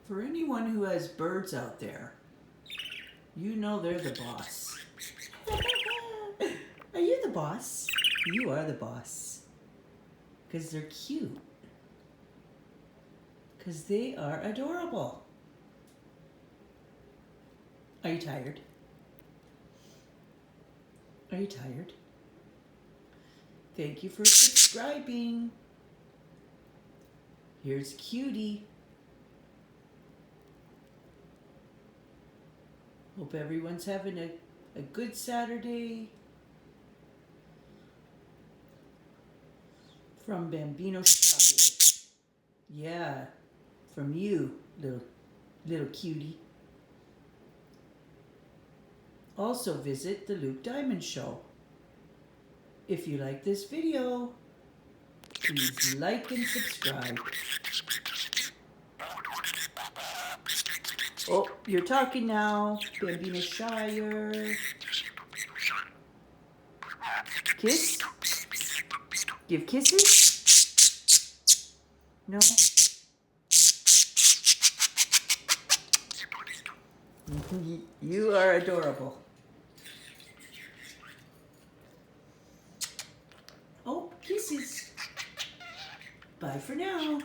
For anyone who has birds out there, you know they're the boss. Are you the boss? You are the boss. Because they're cute. Because they are adorable. Are you tired? Are you tired? Thank you for subscribing. Here's Cutie. Hope everyone's having a good Saturday. From Bambinoshire. Yeah, from you, little cutie. Also visit the Luke Diamond Show. If you like this video, please like and subscribe. Oh, you're talking now, Bambinoshire. Kiss? Give kisses? No? You are adorable. Oh, kisses. Bye for now.